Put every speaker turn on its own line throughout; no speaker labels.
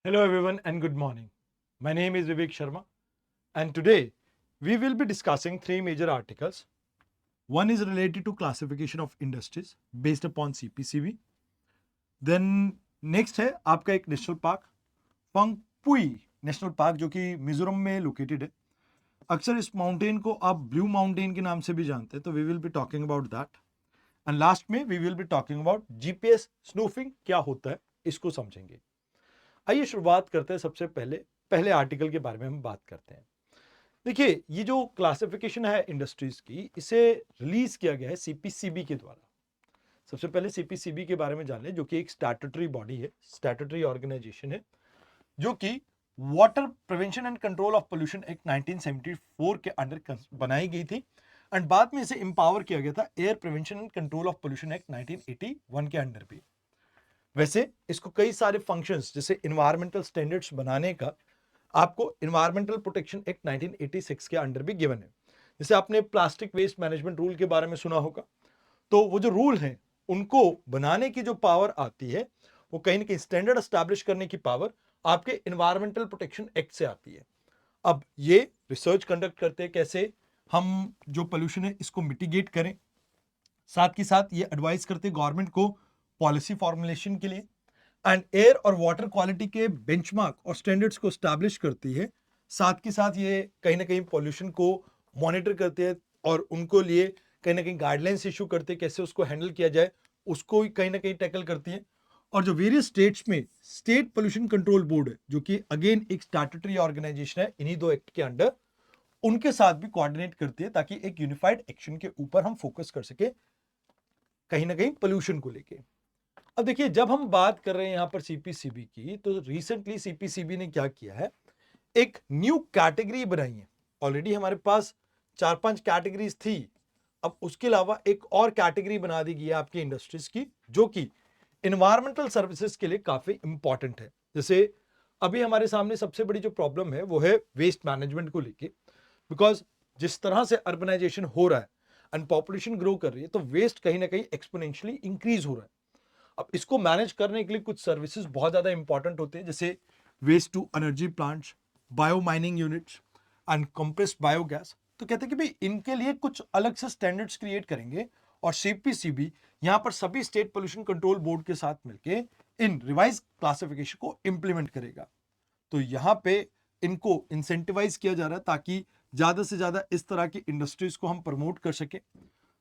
Hello, everyone, and good morning. My name is Vivek Sharma, and today we will be discussing three major articles. One is related to classification of industries based upon CPCB. Then next है आपका एक national park, फंगपुई national park, जो कि मिजोरम में located है. अक्सर इस mountain को आप ब्लू माउंटेन के नाम से भी जानते हैं, तो we will be talking about that. And last में we will be talking about GPS spoofing क्या होता है, इसको समझेंगे. आइए शुरुआत करते हैं. सबसे पहले पहले आर्टिकल के बारे में हम बात करते हैं. देखिए, ये जो क्लासिफिकेशन है इंडस्ट्रीज की, इसे रिलीज किया गया है सीपीसीबी के द्वारा. सबसे पहले सीपीसीबी के बारे में जान लें, जो कि एक स्टैट्यूटरी बॉडी है, स्टैट्यूटरी ऑर्गेनाइजेशन है, जो कि water prevention and control of pollution act 1974 के अंडर बनाई गई थी. एंड बाद में इसे एम्पावर किया गया था air prevention and control of pollution act 1981 के अंडर भी. वैसे इसको कई सारे फंक्शंस, जैसे इन्वायरमेंटल स्टैंडर्ड्स बनाने का, आपको इन्वायरमेंटल प्रोटेक्शन एक्ट 1986 के अंडर भी गिवन है. जैसे आपने प्लास्टिक वेस्ट मैनेजमेंट रूल के बारे में सुना होगा, तो वो जो रूल हैं उनको बनाने की जो पावर आती है, वो कहीं ना कहीं स्टैंडर्ड एस्टैब्लिश करने की पावर आपके इन्वायरमेंटल प्रोटेक्शन एक्ट से आती है. अब ये रिसर्च कंडक्ट करते हैं कैसे हम जो पोल्यूशन है इसको मिटिगेट करें. साथ के साथ ये एडवाइस करते हैं गवर्नमेंट को पॉलिसी फॉर्मुलेशन के लिए. एंड एयर और वाटर क्वालिटी के बेंचमार्क और स्टैंडर्ड्स को स्टैब्लिश करती है. साथ के साथ ये कहीं ना कहीं पॉल्यूशन को मॉनिटर करते हैं और उनको लिए कहीं ना कहीं गाइडलाइंस इशू करते हैं, कैसे उसको हैंडल किया जाए, उसको कहीं ना कहीं टैकल करती है. और जो वेरियस स्टेट्स में स्टेट पोल्यूशन कंट्रोल बोर्ड है, जो कि अगेन एक स्टैट्यूटरी ऑर्गेनाइजेशन है इन्हीं दो एक्ट के अंडर, उनके साथ भी कोऑर्डिनेट करती है, ताकि एक यूनिफाइड एक्शन के ऊपर हम फोकस कर सके कहीं ना कहीं पोल्यूशन को लेके. अब देखिए, जब हम बात कर रहे हैं यहां पर सीपीसीबी की, तो रिसेंटली सीपीसीबी ने क्या किया है, एक न्यू कैटेगरी बनाई है. ऑलरेडी हमारे पास 4-5 कैटेगरीज थी. अब उसके अलावा एक और कैटेगरी बना दी गई है आपकी इंडस्ट्रीज की, जो कि इन्वायरमेंटल सर्विसेज के लिए काफी इंपॉर्टेंट है. जैसे अभी हमारे सामने सबसे बड़ी जो प्रॉब्लम है वो है वेस्ट मैनेजमेंट को लेके. बिकॉज जिस तरह से अर्बनाइजेशन हो रहा है एंड पॉपुलेशन ग्रो कर रही है, तो वेस्ट कहीं ना कहीं एक्सपोनेंशियली इंक्रीज हो रहा है. अब इसको मैनेज करने के लिए कुछ सर्विसेज बहुत ज्यादा इंपॉर्टेंट होते हैं, जैसे waste to energy plants, bio mining units and compressed biogas. तो कहते हैं कि भाई इनके लिए कुछ अलग से स्टैंडर्ड्स क्रिएट करेंगे, और सीपीसीबी यहां पर सभी स्टेट पोल्यूशन कंट्रोल बोर्ड के साथ मिलकर इन रिवाइज क्लासिफिकेशन को इंप्लीमेंट करेगा. तो यहां पे इनको इंसेंटिवाइज किया जा रहा है, ताकि ज्यादा से ज्यादा इस तरह की इंडस्ट्रीज को हम प्रमोट कर सके.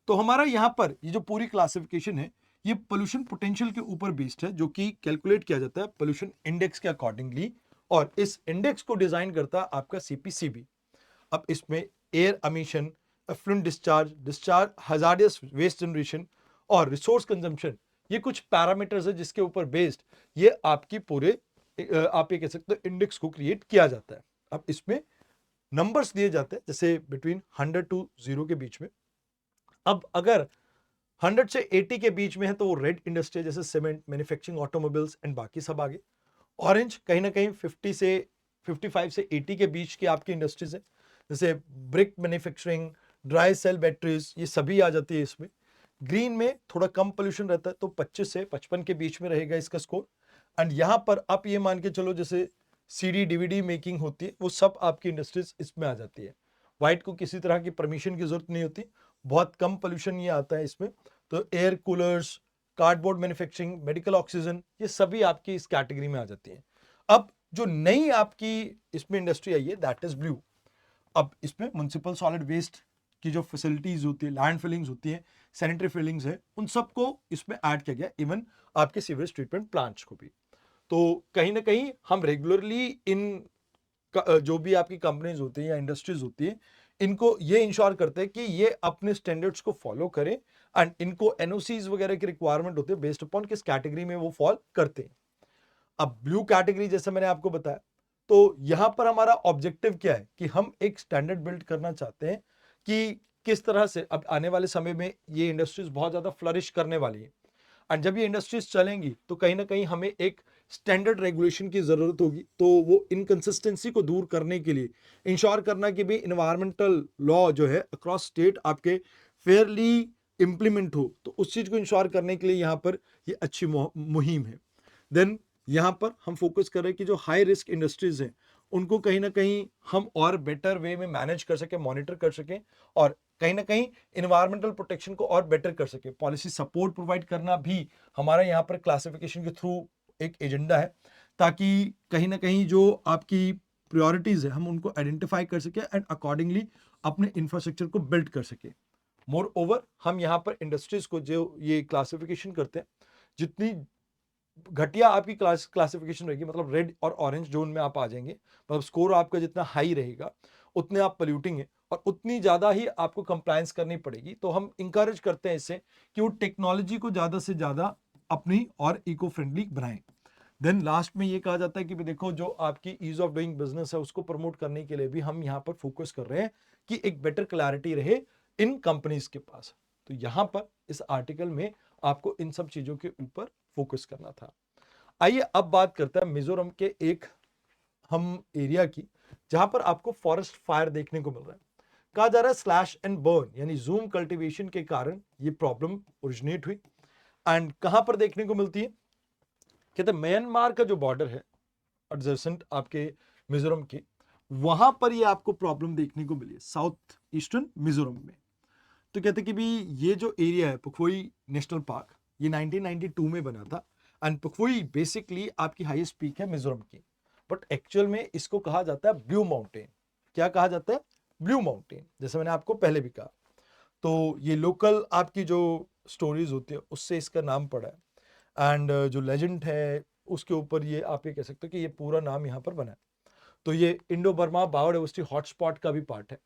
तो हमारा यहाँ पर ये जो पूरी क्लासिफिकेशन है, ये पोल्यूशन पोटेंशियल के ऊपर बेस्ड है, जो कि कैलकुलेट किया जाता है पोल्यूशन इंडेक्स के अकॉर्डिंगली. और इस इंडेक्स को डिजाइन करता है आपका सीपीसीबी. अब इसमें air emission, effluent discharge, discharge hazardous waste generation और रिसोर्स कंजम्पशन, ये कुछ पैरामीटर्स है जिसके ऊपर बेस्ड ये आपकी पूरे आप ये कह सकते हो इंडेक्स को क्रिएट किया जाता है. अब इसमें नंबर्स दिए जाते हैं, जैसे बिटवीन 100 टू 0 के बीच में. अब अगर 100 से 80 के बीच में है तो वो रेड इंडस्ट्री, जैसे सीमेंट, मैन्युफैक्चरिंग, ऑटोमोबाइल्स एंड बाकी सब आगे. ऑरेंज कहीं ना कहीं 55 से 80 के बीच की आपकी इंडस्ट्रीज है, जैसे brick manufacturing, dry cell batteries, ये सभी आ जाती है इसमें. ग्रीन में थोड़ा कम पोल्यूशन रहता है, तो 25 से 55 के बीच में रहेगा इसका स्कोर. एंड यहां पर आप ये मान के चलो, जैसे सीडी डीवीडी मेकिंग होती है, वो सब आपकी इंडस्ट्रीज इसमें आ जाती है. व्हाइट को किसी तरह की परमिशन की जरूरत नहीं होती, बहुत कम पोल्यूशन ये आता है इसमें. तो air coolers, cardboard manufacturing, medical oxygen, ये सभी आपकी इस कैटेगरी में आ जाती है. अब जो नई आपकी इसमें इंडस्ट्री आई है, दैट इज ब्लू. अब इसमें म्युनिसिपल सॉलिड वेस्ट की जो फैसिलिटीज होती है, लैंड फिलिंग्स होती है, सैनिटरी फिलिंग्स है, उन सबको इसमें ऐड किया गया, इवन आपके सीवरेज ट्रीटमेंट प्लांट्स को भी. तो कहीं ना कहीं हम रेगुलरली इन जो भी आपकी कंपनीज होती है या इंडस्ट्रीज होती है, इनको ये इंश्योर करते हैं कि ये अपने स्टैंडर्ड्स को फॉलो करें. एंड इनको एनओसीज वगैरह की रिक्वायरमेंट होती है बेस्ड अपॉन किस कैटेगरी में वो फॉल करते हैं. अब ब्लू कैटेगरी जैसे मैंने आपको बताया, तो यहां पर हमारा ऑब्जेक्टिव क्या है कि हम एक स्टैंडर्ड बिल्ड करना चाहते हैं कि किस तरह से अब आने वाले समय में ये इंडस्ट्रीज बहुत ज्यादा फ्लरिश करने वाली है. एंड जब ये इंडस्ट्रीज चलेंगी तो कहीं ना कहीं हमें एक स्टैंडर्ड रेगुलेशन की जरूरत होगी. तो वो इनकंसिस्टेंसी को दूर करने के लिए इंश्योर करना कि भी इन्वायरमेंटल लॉ जो है अक्रॉस स्टेट आपके फेयरली इंप्लीमेंट हो, तो उस चीज को इंश्योर करने के लिए यहाँ पर ये अच्छी मुहिम है. देन यहाँ पर हम फोकस कर रहे हैं कि जो हाई रिस्क इंडस्ट्रीज हैं उनको कहीं ना कहीं हम और बेटर वे में मैनेज कर सकें, मॉनिटर कर सकें, और कहीं ना कहीं इन्वायरमेंटल प्रोटेक्शन को और बेटर कर सके। पॉलिसी सपोर्ट प्रोवाइड करना भी हमारा यहाँ पर क्लासिफिकेशन के थ्रू एक एजेंडा है, ताकि कहीं ना कहीं जो आपकी प्रायोरिटीज है हम उनको आइडेंटिफाई कर सके एंड अकॉर्डिंगली अपने इंफ्रास्ट्रक्चर को बिल्ड कर सके। मोर ओवर हम यहाँ पर इंडस्ट्रीज को जो ये क्लासिफिकेशन करते हैं, जितनी घटिया आपकी क्लासिफिकेशन रहेगी, मतलब रेड और ऑरेंज जोन में आप आ जाएंगे, मतलब स्कोर आपका जितना हाई रहेगा उतने आप पोल्यूटिंग है और उतनी ज्यादा ही आपको कंप्लायंस करनी पड़ेगी। तो हम इंकरेज करते हैं इससे कि वो टेक्नोलॉजी को ज्यादा से ज्यादा अपनी और इको फ्रेंडली बनाएं। देन लास्ट में ये कहा जाता है कि देखो जो आपकी ईज ऑफ डूइंग बिजनेस है उसको प्रमोट करने के लिए भी हम यहाँ पर फोकस कर रहे हैं कि एक बेटर क्लैरिटी रहे इन कंपनीज के पास। तो यहाँ पर इस आर्टिकल में आपको इन सब चीजों के ऊपर फोकस करना था। आइए अब बात करते हैं मिजोरम के एक हम एरिया की, जहां पर आपको फॉरेस्ट फायर देखने को मिल रहा है। कहा जा रहा है स्लैश एंड बर्न यानी जूम कल्टीवेशन के कारण ये प्रॉब्लम ओरिजिनेट हुई। एंड कहां पर देखने को मिलती है, कहते हैं म्यांमार का जो बॉर्डर है एडजेसेंट आपके मिजोरम के, वहां पर ये आपको प्रॉब्लम देखने को मिली है साउथ ईस्टर्न मिजोरम में। तो कहते कि भी ये जो एरिया है पुखोई नेशनल पार्क, ये 1992 में बना था। एंड पुखोई बेसिकली आपकी हाईएस्ट पीक है मिजोरम की, बट एक्चुअल में इसको कहा जाता है ब्लू माउंटेन। क्या कहा जाता है? ब्लू माउंटेन, जैसे मैंने आपको पहले भी कहा। तो ये लोकल आपकी जो स्टोरीज होती है उससे इसका नाम पड़ा है। एंड जो लेजेंड है उसके ऊपर ये आप ये कह सकते हो कि ये पूरा नाम यहाँ पर बना है। तो ये इंडो बर्मा बायोडाइवर्सिटी हॉटस्पॉट का भी पार्ट है।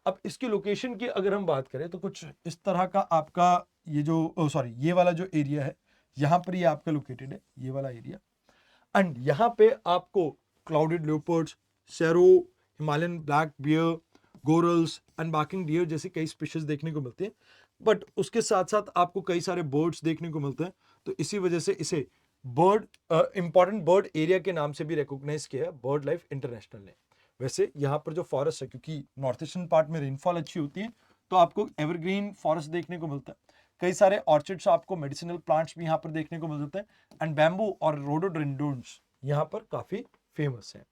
अब इसकी लोकेशन की अगर हम बात करें तो कुछ इस तरह का आपका ये जो सॉरी ये वाला जो एरिया है यहाँ पर ये आपका लोकेटेड है, ये वाला एरिया। एंड यहाँ पे आपको clouded leopards, serow, Himalayan black bear, gorals and barking deer जैसे कई स्पीशीज देखने को मिलते हैं। बट उसके साथ साथ आपको कई सारे बर्ड्स देखने को मिलते हैं। तो इसी वजह से इसे बर्ड इंपॉर्टेंट बर्ड एरिया के नाम से भी रिकॉग्नाइज किया है बर्ड लाइफ इंटरनेशनल ने। वैसे यहाँ पर जो फॉरेस्ट है, क्योंकि नॉर्थ ईस्टर्न पार्ट में रेनफॉल अच्छी होती है, तो आपको एवरग्रीन फॉरेस्ट देखने को मिलता है। कई सारे ऑर्चिड्स, आपको मेडिसिनल प्लांट्स भी यहाँ पर देखने को मिल जाते हैं। एंड बैम्बू और रोडोडेंड्रॉन्स यहाँ पर काफी फेमस है।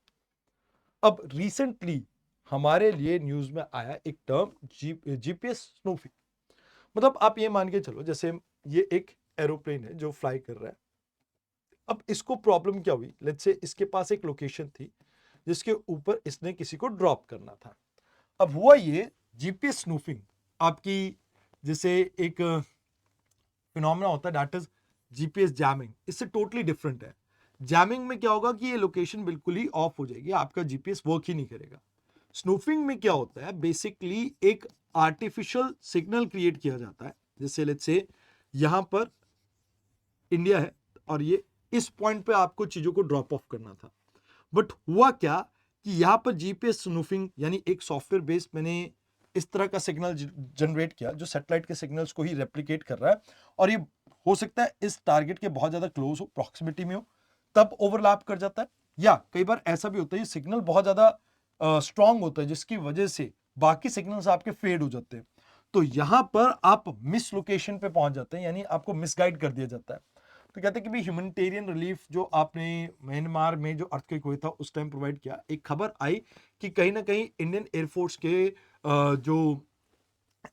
अब रिसेंटली हमारे लिए न्यूज में आया एक टर्म जीपीएस स्नूफिंग। मतलब आप ये मान के चलो जैसे ये एक एरोप्लेन है जो फ्लाई कर रहा है। अब इसको प्रॉब्लम क्या हुई, लेट्स से इसके पास एक लोकेशन थी जिसके ऊपर इसने किसी को ड्रॉप करना था। अब हुआ ये जीपीएस स्नूफिंग आपकी जैसे एक फिनोमेना होता है दैट इज जीपीएस जैमिंग, इससे टोटली डिफरेंट है। जैमिंग में क्या होगा कि ये लोकेशन बिल्कुल ही ऑफ हो जाएगी, आपका जीपीएस वर्क ही नहीं करेगा। स्नूफिंग में क्या होता है, बेसिकली एक आर्टिफिशियल सिग्नल क्रिएट किया जाता है। जैसे लेट्स से यहां पर इंडिया है और ये इस पॉइंट पे आपको चीजों को ड्रॉप ऑफ करना था। बट हुआ क्या कि यहां पर जीपीएस स्नूफिंग यानी एक सॉफ्टवेयर बेस्ड मैंने इस तरह का सिग्नल जनरेट किया जो सैटेलाइट के सिग्नल्स को ही रेप्लिकेट कर रहा है। और ये हो सकता है इस टारगेट के बहुत ज्यादा क्लोज हो, प्रॉक्सिमिटी में हो, तब ओवरलैप कर जाता है। या कई बार ऐसा भी होता है ये सिग्नल बहुत ज्यादा स्ट्रांग होता है जिसकी वजह से बाकी सिग्नल्स आपके फेड हो जाते हैं। तो यहां पर आप मिस लोकेशन पे पहुंच जाते हैं, यानी आपको मिसगाइड कर दिया जाता है। तो कहते हैं कि भी ह्यूमैनिटेरियन रिलीफ जो आपने म्यांमार में जो अर्थक्वेक हुआ था उस टाइम प्रोवाइड किया, एक खबर आई कि कहीं ना कहीं इंडियन एयरफोर्स के जो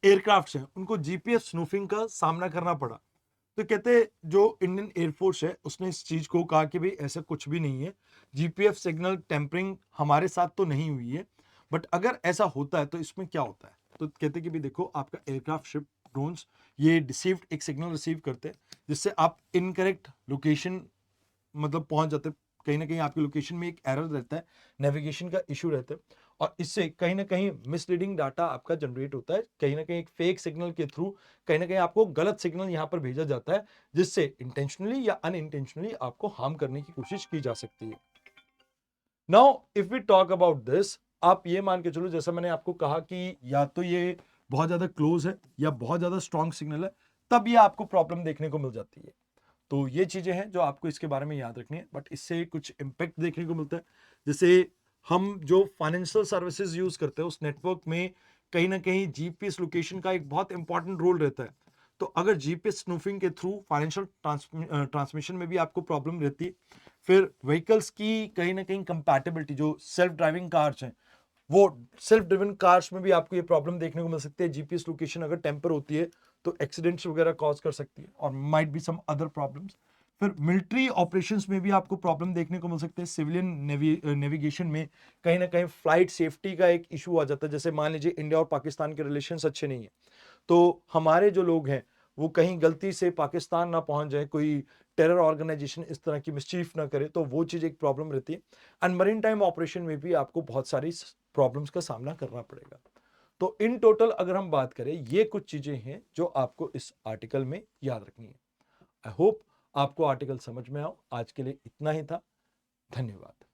एयरक्राफ्ट्स हैं उनको जीपीएस स्नूफिंग का सामना करना पड़ा। तो कहते जो इंडियन एयरफोर्स है उसने इस चीज को कहा कि भाई ऐसा कुछ भी नहीं है, जीपीएफ सिग्नल टेम्परिंग हमारे साथ तो नहीं हुई है, बट अगर ऐसा होता है तो इसमें क्या होता है। तो कहते कि भी देखो आपका एयरक्राफ्ट, शिप, ड्रोन्स ये डिसीव्ड एक सिग्नल रिसीव करते हैं जिससे आप इनकरेक्ट लोकेशन मतलब पहुंच जाते हैं। कहीं ना कहीं आपकी लोकेशन में एक एरर रहता है, नेविगेशन का इशू रहता है, और इससे कहीं ना कहीं मिसलीडिंग डाटा आपका जनरेट होता है। कहीं ना कहीं एक फेक सिग्नल के थ्रू कहीं ना कहीं आपको गलत सिग्नल यहां पर भेजा जाता है जिससे इंटेंशनली या अनइंटेंशनली आपको हार्म करने की कोशिश की जा सकती है। Now if we talk about this, आप ये मान के चलो जैसा मैंने आपको कहा कि या तो ये बहुत ज्यादा क्लोज है या बहुत ज्यादा स्ट्रॉन्ग सिग्नल है, तब ये आपको प्रॉब्लम देखने को मिल जाती है। तो ये चीजें हैं जो आपको इसके बारे में याद रखनी है। बट इससे कुछ इम्पैक्ट देखने को मिलता है, जैसे हम जो फाइनेंशियल सर्विसेज यूज करते हैं उस नेटवर्क में कहीं ना कहीं जीपीएस लोकेशन का एक बहुत इंपॉर्टेंट रोल रहता है। तो अगर जीपीएस स्नूफिंग के थ्रू फाइनेंशियल ट्रांसमिशन में भी आपको प्रॉब्लम रहती है। फिर व्हीकल्स की कहीं ना कहीं कंपैटिबिलिटी, जो सेल्फ ड्राइविंग कार्स हैं, वो सेल्फ ड्रिवन कार्स में भी आपको ये प्रॉब्लम देखने को मिल सकती है। जीपीएस लोकेशन अगर टेम्पर होती है तो एक्सीडेंट्स वगैरह कॉज कर सकती है, और might be some other problems. फिर मिलिट्री ऑपरेशंस में भी आपको प्रॉब्लम देखने को मिल सकते हैं। सिविलियन नेविगेशन में कहीं ना कहीं फ्लाइट सेफ्टी का एक इशू आ जाता है। जैसे मान लीजिए इंडिया और पाकिस्तान के रिलेशंस अच्छे नहीं है, तो हमारे जो लोग हैं वो कहीं गलती से पाकिस्तान ना पहुंच जाए, कोई टेरर ऑर्गेनाइजेशन इस तरह की मिसचीफ ना करे, तो वो चीज़ एक प्रॉब्लम रहती है। एंड मरीन टाइम ऑपरेशन में भी आपको बहुत सारी प्रॉब्लम्स का सामना करना पड़ेगा। तो इन टोटल अगर हम बात करें, ये कुछ चीज़ें हैं जो आपको इस आर्टिकल में याद रखनी है। आई होप आपको आर्टिकल समझ में आओ। आज के लिए इतना ही था। धन्यवाद।